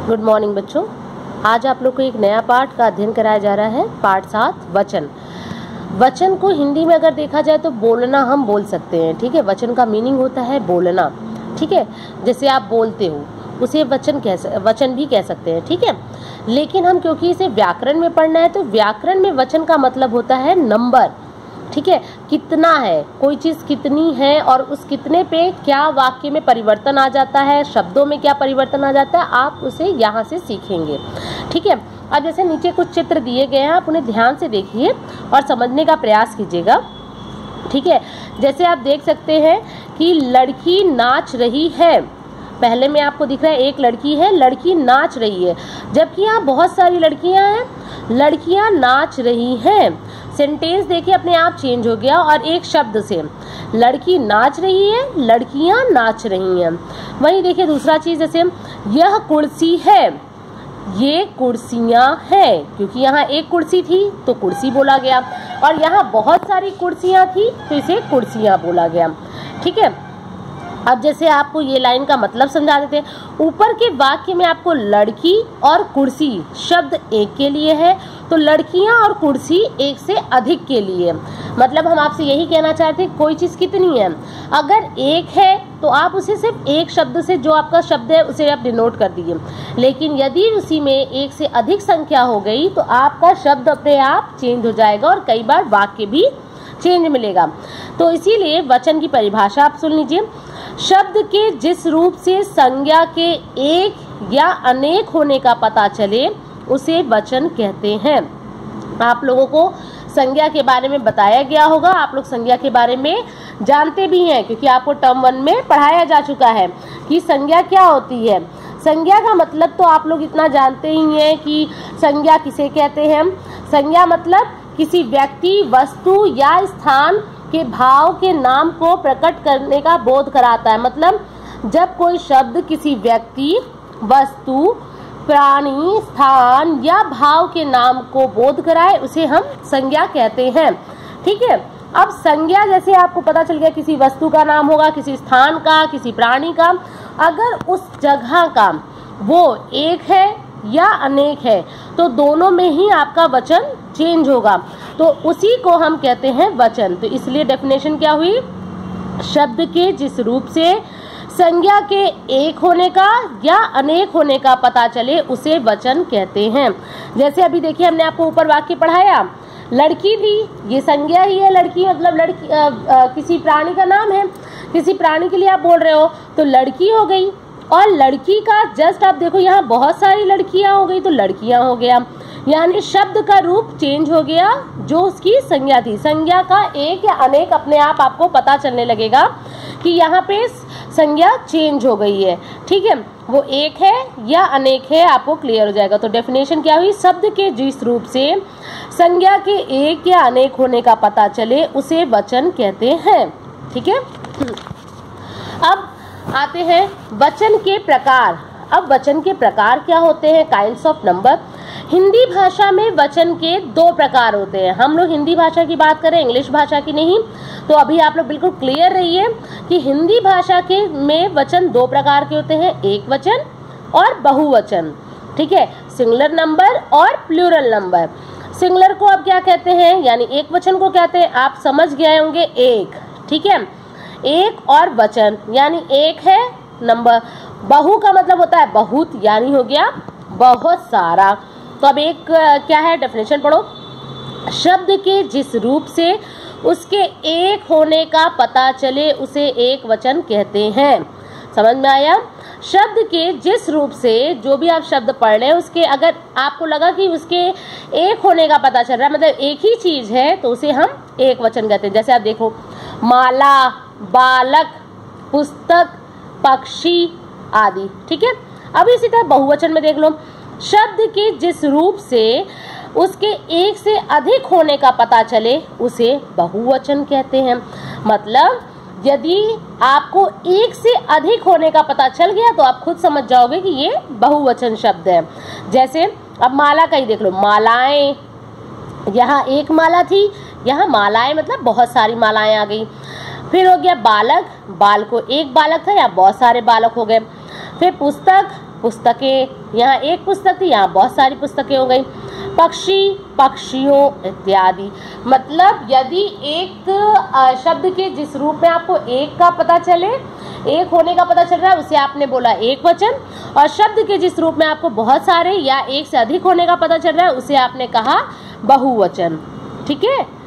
Good morning बच्चों। आज आप लोग को एक नया पाठ का अध्ययन कराया जा रहा है। पाठ 7 वचन। वचन को हिंदी में अगर देखा जाए तो बोलना हम बोल सकते हैं। ठीक है, वचन का मीनिंग होता है बोलना। ठीक है, जैसे आप बोलते हो उसे वचन भी कह सकते हैं। ठीक है, लेकिन हम क्योंकि इसे व्याकरण में पढ़ना है तो व्याकरण में वचन का मतलब होता है नंबर। ठीक है, कितना है, कोई चीज़ कितनी है और उस कितने पे क्या वाक्य में परिवर्तन आ जाता है, शब्दों में क्या परिवर्तन आ जाता है, आप उसे यहाँ से सीखेंगे। ठीक है, अब जैसे नीचे कुछ चित्र दिए गए हैं, आप उन्हें ध्यान से देखिए और समझने का प्रयास कीजिएगा। ठीक है, जैसे आप देख सकते हैं कि लड़की नाच रही है। पहले में आपको दिख रहा है एक लड़की है, लड़की नाच रही है, जबकि यहाँ बहुत सारी लड़कियाँ हैं, लड़कियाँ नाच रही हैं। सेंटेंस देखिए अपने आप चेंज हो गया और एक शब्द से लड़की नाच रही है, लड़कियां नाच रही हैं। वहीं देखिए दूसरा चीज, जैसे यह कुर्सी है, ये कुर्सियां हैं, क्योंकि यहाँ एक कुर्सी थी तो कुर्सी बोला गया और यहाँ बहुत सारी कुर्सियां थी तो इसे कुर्सियां बोला गया। ठीक है, अब जैसे आपको ये लाइन का मतलब समझा देते हैं। ऊपर के वाक्य में आपको लड़की और कुर्सी शब्द एक के लिए है, तो लड़कियां और कुर्सी एक से अधिक के लिए। मतलब हम आपसे यही कहना चाहते हैं कोई चीज़ कितनी है, अगर एक है तो आप उसे सिर्फ एक शब्द से, जो आपका शब्द है उसे आप डिनोट कर दीजिए। लेकिन यदि उसी में एक से अधिक संख्या हो गई तो आपका शब्द अपने आप चेंज हो जाएगा और कई बार वाक्य भी चेंज मिलेगा। तो इसीलिए वचन की परिभाषा आप सुन लीजिए। शब्द के जिस रूप से संज्ञा के एक या अनेक होने का पता चले उसे वचन कहते हैं। आप लोगों को संज्ञा के बारे में बताया गया होगा, आप लोग संज्ञा के बारे में जानते भी हैं क्योंकि आपको टर्म 1 में पढ़ाया जा चुका है कि संज्ञा क्या होती है। संज्ञा का मतलब तो आप लोग इतना जानते ही हैं कि संज्ञा किसे कहते हैं। संज्ञा मतलब किसी व्यक्ति, वस्तु या स्थान के भाव के नाम को प्रकट करने का बोध कराता है। मतलब जब कोई शब्द किसी व्यक्ति, वस्तु, प्राणी, स्थान या भाव के नाम को बोध कराए उसे हम संज्ञा कहते हैं। ठीक है, अब संज्ञा जैसे आपको पता चल गया किसी वस्तु का नाम होगा, किसी स्थान का, किसी प्राणी का, अगर उस जगह का वो एक है या अनेक है तो दोनों में ही आपका वचन चेंज होगा, तो उसी को हम कहते हैं वचन। तो इसलिए डेफिनेशन क्या हुई, शब्द के जिस रूप से संज्ञा के एक होने का या अनेक होने का पता चले उसे वचन कहते हैं। जैसे अभी देखिए हमने आपको ऊपर वाक्य पढ़ाया, लड़की थी, ये संज्ञा ही है। लड़की मतलब लड़की किसी प्राणी का नाम है, किसी प्राणी के लिए आप बोल रहे हो तो लड़की हो गई। और लड़की का जस्ट आप देखो यहाँ बहुत सारी लड़कियां हो गई तो लड़कियां हो गया, यानी शब्द का रूप चेंज हो गया जो उसकी संज्ञा थी। संज्ञा का एक या अनेक अपने आप आपको पता चलने लगेगा कि यहाँ पे संज्ञा चेंज हो गई है। ठीक है, वो एक है या अनेक है आपको क्लियर हो जाएगा। तो डेफिनेशन क्या हुई, शब्द के जिस रूप से संज्ञा के एक या अनेक होने का पता चले उसे वचन कहते हैं। ठीक है, अब आते हैं वचन के प्रकार। अब वचन के प्रकार क्या होते हैं, काइंड्स ऑफ नंबर। हिंदी भाषा में वचन के 2 प्रकार होते हैं। हम लोग हिंदी भाषा की बात करें, इंग्लिश भाषा की नहीं। तो अभी आप लोग बिल्कुल क्लियर रहिए कि हिंदी भाषा के में वचन 2 प्रकार के होते हैं, एक वचन और बहुवचन। ठीक है, सिंगुलर नंबर और प्लूरल नंबर। सिंगुलर को अब क्या कहते हैं, यानी एक वचन को कहते हैं, आप समझ गए होंगे एक। ठीक है, एक और वचन यानी एक है नंबर। बहु का मतलब होता है बहुत, यानी हो गया बहुत सारा। तो अब एक क्या है, डेफिनेशन पढ़ो। शब्द के जिस रूप से उसके एक होने का पता चले उसे एक वचन कहते हैं। समझ में आया? शब्द के जिस रूप से जो भी आप शब्द पढ़ रहे हैं उसके अगर आपको लगा कि उसके एक होने का पता चल रहा है, मतलब एक ही चीज है, तो उसे हम एक वचन कहते हैं। जैसे आप देखो, माला, बालक, पुस्तक, पक्षी आदि। ठीक है, अब इसी तरह बहुवचन में देख लो, शब्द के जिस रूप से उसके एक से अधिक होने का पता चले उसे बहुवचन कहते हैं। मतलब यदि आपको एक से अधिक होने का पता चल गया तो आप खुद समझ जाओगे कि ये बहुवचन शब्द है। जैसे अब माला का ही देख लो, मालाएं, यहाँ एक माला थी, यहाँ मालाएं मतलब बहुत सारी मालाएं आ गई। फिर हो गया बालक, बाल को एक बालक था, यहाँ बहुत सारे बालक हो गए। फिर पुस्तक, पुस्तकें, यहाँ एक पुस्तक थी, यहाँ बहुत सारी पुस्तकें हो गई। पक्षी, पक्षियों इत्यादि। मतलब यदि एक शब्द के जिस रूप में आपको एक का पता चले, एक होने का पता चल रहा है, उसे आपने बोला एक वचन, और शब्द के जिस रूप में आपको बहुत सारे या एक से अधिक होने का पता चल रहा है, उसे आपने कहा बहुवचन। ठीक है।